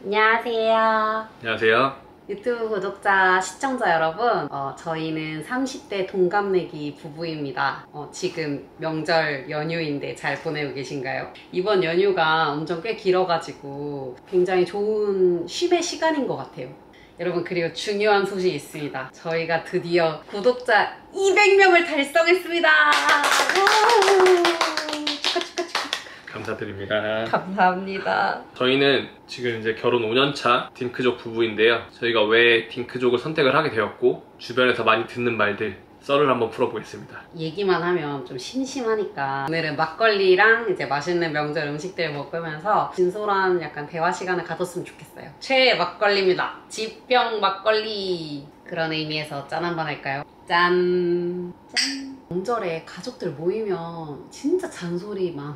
안녕하세요. 안녕하세요. 유튜브 구독자, 시청자 여러분, 저희는 30대 동갑내기 부부입니다. 지금 명절 연휴인데 잘 보내고 계신가요? 이번 연휴가 엄청 꽤 길어가지고 굉장히 좋은 쉼의 시간인 것 같아요. 여러분, 그리고 중요한 소식이 있습니다. 저희가 드디어 구독자 200명을 달성했습니다. 감사드립니다. 감사합니다. 저희는 지금 이제 결혼 5년차 딩크족 부부인데요. 저희가 왜 딩크족을 선택을 하게 되었고 주변에서 많이 듣는 말들 썰을 한번 풀어보겠습니다. 얘기만 하면 좀 심심하니까 오늘은 막걸리랑 이제 맛있는 명절 음식들 먹으면서 진솔한 약간 대화 시간을 가졌으면 좋겠어요. 최애 막걸리입니다. 지병 막걸리. 그런 의미에서 짠 한번 할까요? 짠! 짠! 명절에 가족들 모이면 진짜 잔소리 많이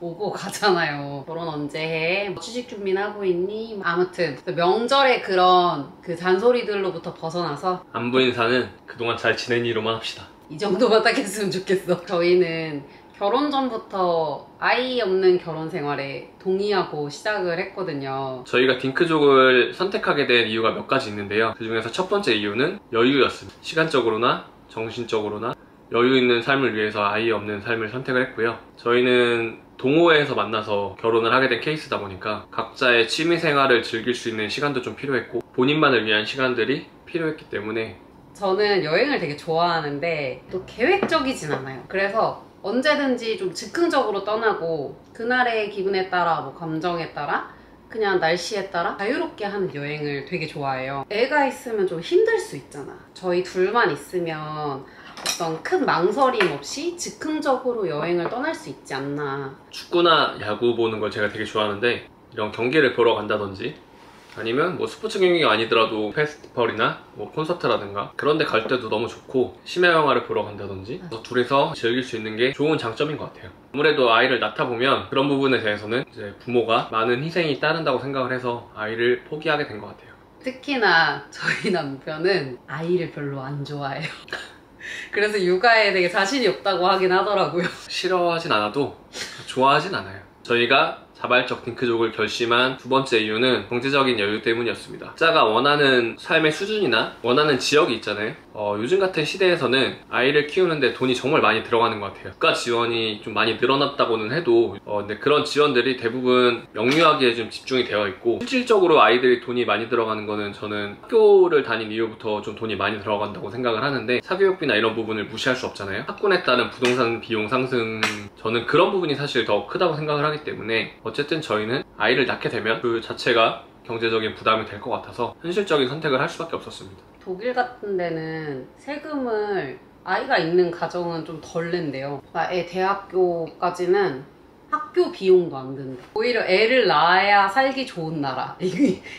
오고 가잖아요. 결혼 언제 해? 취직 준비는 하고 있니? 아무튼 명절에 그런 그 잔소리들로부터 벗어나서 안부 인사는 그동안 잘 지낸 이로만 합시다. 이 정도만 딱 했으면 좋겠어. 저희는 결혼 전부터 아이 없는 결혼 생활에 동의하고 시작을 했거든요. 저희가 딩크족을 선택하게 된 이유가 몇 가지 있는데요. 그 중에서 첫 번째 이유는 여유였습니다. 시간적으로나 정신적으로나 여유 있는 삶을 위해서 아이 없는 삶을 선택을 했고요. 저희는 동호회에서 만나서 결혼을 하게 된 케이스다 보니까 각자의 취미생활을 즐길 수 있는 시간도 좀 필요했고 본인만을 위한 시간들이 필요했기 때문에 저는 여행을 되게 좋아하는데 또 계획적이진 않아요. 그래서 언제든지 좀 즉흥적으로 떠나고 그날의 기분에 따라 뭐 감정에 따라 그냥 날씨에 따라 자유롭게 하는 여행을 되게 좋아해요. 애가 있으면 좀 힘들 수 있잖아. 저희 둘만 있으면 어떤 큰 망설임 없이 즉흥적으로 여행을 떠날 수 있지 않나. 축구나 야구 보는 걸 제가 되게 좋아하는데 이런 경기를 보러 간다든지 아니면 뭐 스포츠 경기가 아니더라도 페스티벌이나 뭐 콘서트라든가 그런 데 갈 때도 너무 좋고 심야 영화를 보러 간다든지 둘이서 즐길 수 있는 게 좋은 장점인 것 같아요. 아무래도 아이를 낳다 보면 그런 부분에 대해서는 이제 부모가 많은 희생이 따른다고 생각을 해서 아이를 포기하게 된 것 같아요. 특히나 저희 남편은 아이를 별로 안 좋아해요. 그래서 육아에 되게 자신이 없다고 하긴 하더라고요. 싫어하진 않아도 좋아하진 않아요. 저희가 자발적 딩크족을 결심한 두 번째 이유는 경제적인 여유 때문이었습니다. 각자가 원하는 삶의 수준이나 원하는 지역이 있잖아요. 요즘 같은 시대에서는 아이를 키우는데 돈이 정말 많이 들어가는 것 같아요. 국가 지원이 좀 많이 늘어났다고는 해도 근데 그런 지원들이 대부분 영유아기에 좀 집중이 되어 있고 실질적으로 아이들이 돈이 많이 들어가는 거는 저는 학교를 다닌 이후부터 좀 돈이 많이 들어간다고 생각을 하는데 사교육비나 이런 부분을 무시할 수 없잖아요. 학군에 따른 부동산 비용 상승, 저는 그런 부분이 사실 더 크다고 생각을 하기 때문에 어쨌든 저희는 아이를 낳게 되면 그 자체가 경제적인 부담이 될 것 같아서 현실적인 선택을 할 수밖에 없었습니다. 독일 같은 데는 세금을 아이가 있는 가정은 좀 덜 낸대요. 애 대학교까지는 학교 비용도 안 든대. 오히려 애를 낳아야 살기 좋은 나라.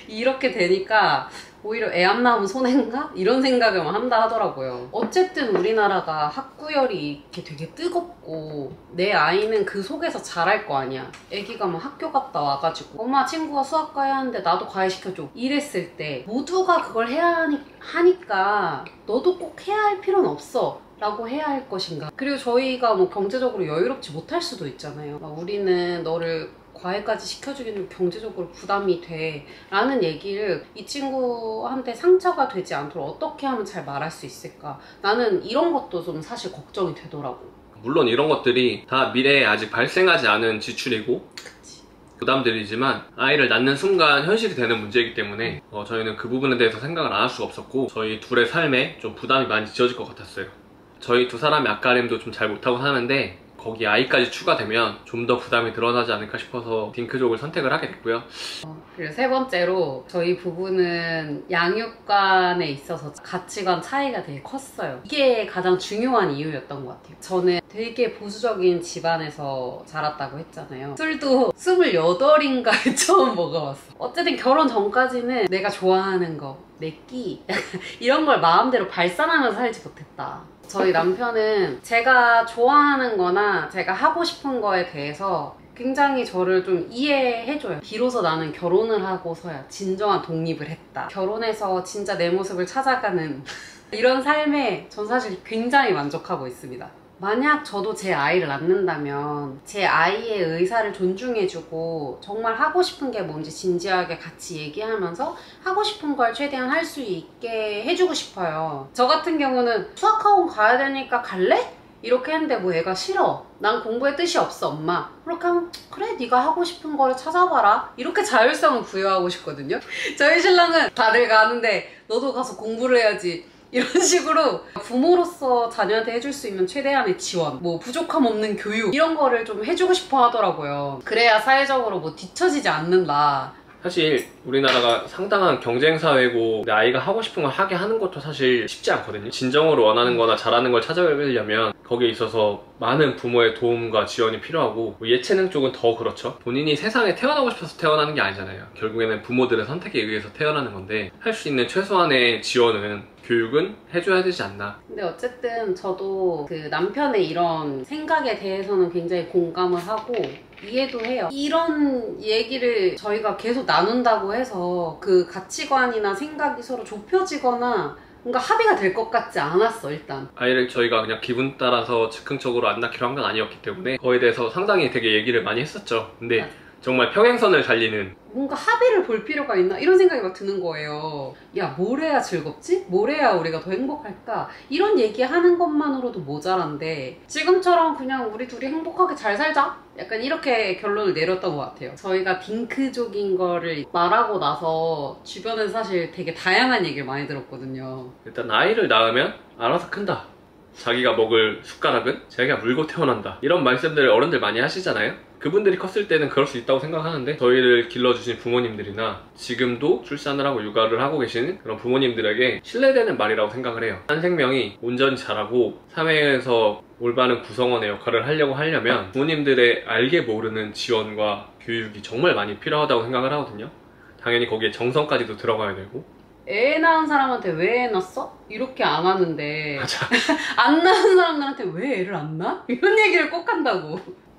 이렇게 되니까 오히려 애 안 낳으면 손해인가? 이런 생각을 한다 하더라고요. 어쨌든 우리나라가 학구열이 이렇게 되게 뜨겁고 내 아이는 그 속에서 자랄 거 아니야. 애기가 막 학교 갔다 와가지고 엄마 친구가 수학 가야 하는데 나도 과외시켜줘 이랬을 때 모두가 그걸 해야 하니까 너도 꼭 해야 할 필요는 없어 라고 해야 할 것인가. 그리고 저희가 뭐 경제적으로 여유롭지 못할 수도 있잖아요. 우리는 너를 과외까지 시켜주기는 경제적으로 부담이 돼 라는 얘기를 이 친구한테 상처가 되지 않도록 어떻게 하면 잘 말할 수 있을까. 나는 이런 것도 좀 사실 걱정이 되더라고. 물론 이런 것들이 다 미래에 아직 발생하지 않은 지출이고 그치. 부담들이지만 아이를 낳는 순간 현실이 되는 문제이기 때문에 저희는 그 부분에 대해서 생각을 안 할 수가 없었고 저희 둘의 삶에 좀 부담이 많이 지어질 것 같았어요. 저희 두 사람의 앞가림도 좀 잘 못하고 사는데 거기 아이까지 추가되면 좀 더 부담이 늘어나지 않을까 싶어서 딩크족을 선택을 하게 됐고요. 그리고 세 번째로 저희 부부는 양육관에 있어서 가치관 차이가 되게 컸어요. 이게 가장 중요한 이유였던 것 같아요. 저는 되게 보수적인 집안에서 자랐다고 했잖아요. 술도 28인가에 처음 먹어봤어. 어쨌든 결혼 전까지는 내가 좋아하는 거, 내 끼 이런 걸 마음대로 발산하면서 살지 못했다. 저희 남편은 제가 좋아하는 거나 제가 하고 싶은 거에 대해서 굉장히 저를 좀 이해해줘요. 비로소 나는 결혼을 하고서야 진정한 독립을 했다. 결혼해서 진짜 내 모습을 찾아가는 이런 삶에 전 사실 굉장히 만족하고 있습니다. 만약 저도 제 아이를 낳는다면 제 아이의 의사를 존중해주고 정말 하고 싶은 게 뭔지 진지하게 같이 얘기하면서 하고 싶은 걸 최대한 할 수 있게 해주고 싶어요. 저 같은 경우는 수학학원 가야 되니까 갈래? 이렇게 했는데 뭐 얘가 싫어. 난 공부에 뜻이 없어 엄마. 그렇게 하면 그래 네가 하고 싶은 거를 찾아봐라. 이렇게 자율성을 부여하고 싶거든요. 저희 신랑은 다들 가는데 너도 가서 공부를 해야지. 이런 식으로 부모로서 자녀한테 해줄 수 있는 최대한의 지원, 뭐 부족함 없는 교육 이런 거를 좀 해주고 싶어 하더라고요. 그래야 사회적으로 뭐 뒤처지지 않는다. 사실 우리나라가 상당한 경쟁 사회고 내 아이가 하고 싶은 걸 하게 하는 것도 사실 쉽지 않거든요. 진정으로 원하는 거나 잘하는 걸 찾아내려면 거기에 있어서 많은 부모의 도움과 지원이 필요하고, 뭐 예체능 쪽은 더 그렇죠. 본인이 세상에 태어나고 싶어서 태어나는 게 아니잖아요. 결국에는 부모들의 선택에 의해서 태어나는 건데 할 수 있는 최소한의 지원은, 교육은 해줘야 되지 않나. 근데 어쨌든 저도 그 남편의 이런 생각에 대해서는 굉장히 공감을 하고 이해도 해요. 이런 얘기를 저희가 계속 나눈다고 해서 그 가치관이나 생각이 서로 좁혀지거나 뭔가 합의가 될 것 같지 않았어. 일단 아이를 저희가 그냥 기분 따라서 즉흥적으로 안 낳기로 한 건 아니었기 때문에 그거에 대해서 상당히 되게 얘기를 많이 했었죠. 근데 맞아. 정말 평행선을 달리는, 뭔가 합의를 볼 필요가 있나 이런 생각이 막 드는 거예요. 야, 뭘 해야 즐겁지? 뭘 해야 우리가 더 행복할까? 이런 얘기하는 것만으로도 모자란데 지금처럼 그냥 우리 둘이 행복하게 잘 살자? 약간 이렇게 결론을 내렸던 것 같아요. 저희가 딩크족인 거를 말하고 나서 주변에서 사실 되게 다양한 얘기를 많이 들었거든요. 일단 아이를 낳으면 알아서 큰다, 자기가 먹을 숟가락은 자기가 물고 태어난다, 이런 말씀들을 어른들 많이 하시잖아요. 그분들이 컸을 때는 그럴 수 있다고 생각하는데, 저희를 길러주신 부모님들이나 지금도 출산을 하고 육아를 하고 계시는 그런 부모님들에게 신뢰되는 말이라고 생각을 해요. 한 생명이 온전히 자라고 사회에서 올바른 구성원의 역할을 하려고 하려면 부모님들의 알게 모르는 지원과 교육이 정말 많이 필요하다고 생각을 하거든요. 당연히 거기에 정성까지도 들어가야 되고. 애 낳은 사람한테 왜 애 낳았어? 이렇게 안 하는데 맞아. 안 낳은 사람들한테 왜 애를 안 낳아? 이런 얘기를 꼭 한다고.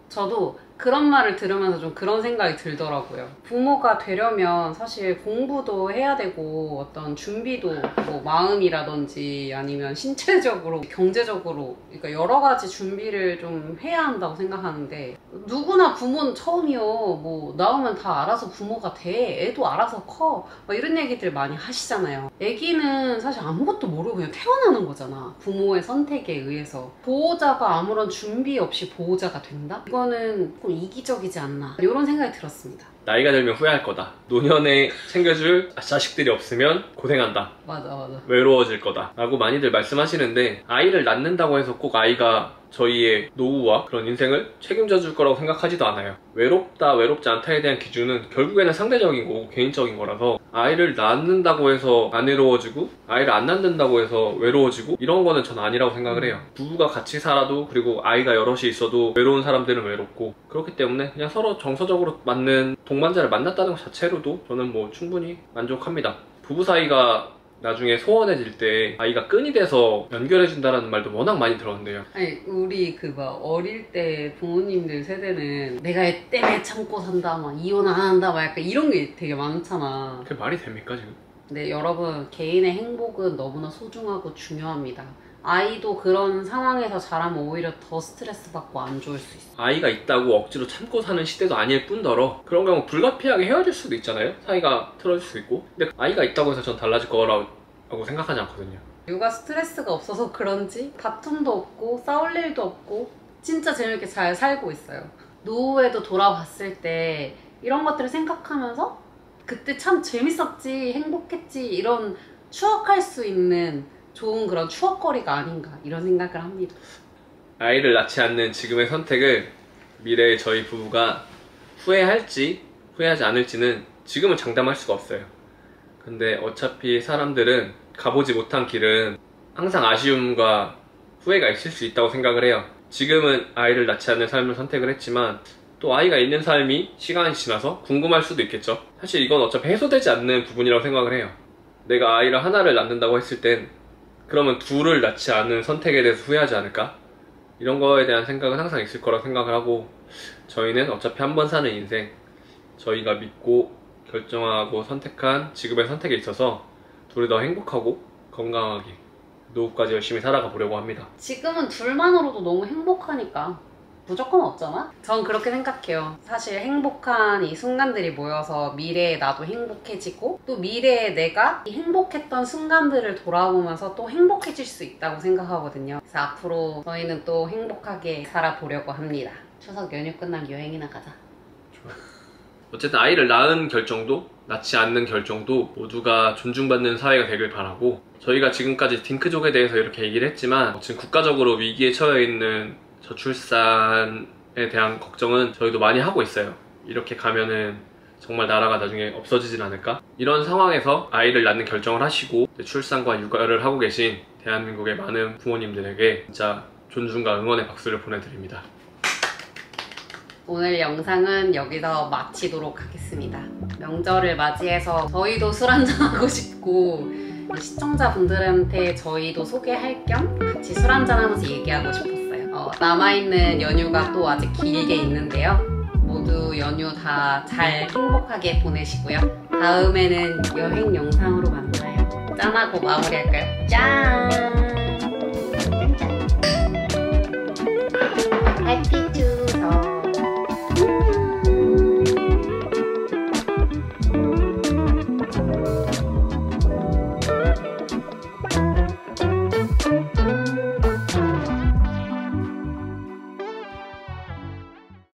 저도 그런 말을 들으면서 좀 그런 생각이 들더라고요. 부모가 되려면 사실 공부도 해야 되고 어떤 준비도 뭐 마음이라든지 아니면 신체적으로 경제적으로 그러니까 여러 가지 준비를 좀 해야 한다고 생각하는데, 누구나 부모는 처음이요. 뭐 낳으면 다 알아서 부모가 돼. 애도 알아서 커. 막 이런 얘기들 많이 하시잖아요. 애기는 사실 아무것도 모르고 그냥 태어나는 거잖아. 부모의 선택에 의해서. 보호자가 아무런 준비 없이 보호자가 된다? 이거는 좀 이기적이지 않나 이런 생각이 들었습니다. 나이가 들면 후회할 거다, 노년에 챙겨줄 자식들이 없으면 고생한다, 맞아. 외로워질 거다 라고 많이들 말씀하시는데, 아이를 낳는다고 해서 꼭 아이가 저희의 노후와 그런 인생을 책임져 줄 거라고 생각하지도 않아요. 외롭다 외롭지 않다에 대한 기준은 결국에는 상대적인 거고 개인적인 거라서, 아이를 낳는다고 해서 안 외로워지고 아이를 안 낳는다고 해서 외로워지고 이런 거는 전 아니라고 생각을 해요. 부부가 같이 살아도, 그리고 아이가 여럿이 있어도 외로운 사람들은 외롭고, 그렇기 때문에 그냥 서로 정서적으로 맞는 동반자를 만났다는 것 자체로도 저는 뭐 충분히 만족합니다. 부부 사이가 나중에 소원해질 때 아이가 끈이 돼서 연결해준다는 말도 워낙 많이 들었는데요. 아니 우리 그 막 어릴 때 부모님들 세대는 내가 애 때문에 참고 산다, 막 이혼 안 한다, 막 약간 이런 게 되게 많잖아. 그게 말이 됩니까 지금? 근데 여러분, 개인의 행복은 너무나 소중하고 중요합니다. 아이도 그런 상황에서 자라면 오히려 더 스트레스 받고 안 좋을 수 있어. 아이가 있다고 억지로 참고 사는 시대도 아닐 뿐더러 그런 경우 불가피하게 헤어질 수도 있잖아요. 사이가 틀어질 수 있고. 근데 아이가 있다고 해서 전 달라질 거라고 생각하지 않거든요. 육아 스트레스가 없어서 그런지 다툼도 없고 싸울 일도 없고 진짜 재밌게 잘 살고 있어요. 노후에도 돌아봤을 때 이런 것들을 생각하면서 그때 참 재밌었지, 행복했지, 이런 추억할 수 있는 좋은 그런 추억거리가 아닌가 이런 생각을 합니다. 아이를 낳지 않는 지금의 선택을 미래의 저희 부부가 후회할지 후회하지 않을지는 지금은 장담할 수가 없어요. 근데 어차피 사람들은 가보지 못한 길은 항상 아쉬움과 후회가 있을 수 있다고 생각을 해요. 지금은 아이를 낳지 않는 삶을 선택을 했지만 또 아이가 있는 삶이 시간이 지나서 궁금할 수도 있겠죠. 사실 이건 어차피 해소되지 않는 부분이라고 생각을 해요. 내가 아이를 하나를 낳는다고 했을 땐 그러면 둘을 낳지 않은 선택에 대해서 후회하지 않을까? 이런 거에 대한 생각은 항상 있을 거라고 생각을 하고, 저희는 어차피 한 번 사는 인생, 저희가 믿고 결정하고 선택한 지금의 선택에 있어서 둘이 더 행복하고 건강하게 노후까지 열심히 살아가 보려고 합니다. 지금은 둘만으로도 너무 행복하니까 무조건 없잖아? 전 그렇게 생각해요. 사실 행복한 이 순간들이 모여서 미래에 나도 행복해지고 또 미래에 내가 이 행복했던 순간들을 돌아보면서 또 행복해질 수 있다고 생각하거든요. 그래서 앞으로 저희는 또 행복하게 살아보려고 합니다. 추석 연휴 끝나면 여행이나 가자. 어쨌든 아이를 낳은 결정도 낳지 않는 결정도 모두가 존중받는 사회가 되길 바라고, 저희가 지금까지 딩크족에 대해서 이렇게 얘기를 했지만 지금 국가적으로 위기에 처해 있는 저출산에 대한 걱정은 저희도 많이 하고 있어요. 이렇게 가면은 정말 나라가 나중에 없어지진 않을까? 이런 상황에서 아이를 낳는 결정을 하시고 출산과 육아를 하고 계신 대한민국의 많은 부모님들에게 진짜 존중과 응원의 박수를 보내드립니다. 오늘 영상은 여기서 마치도록 하겠습니다. 명절을 맞이해서 저희도 술 한잔하고 싶고 시청자분들한테 저희도 소개할 겸 같이 술 한잔하면서 얘기하고 싶었어요. 남아있는 연휴가 또 아직 길게 있는데요. 모두 연휴 다 잘 행복하게 보내시고요. 다음에는 여행 영상으로 만나요. 짠하고 마무리할까요? 짠! 짠!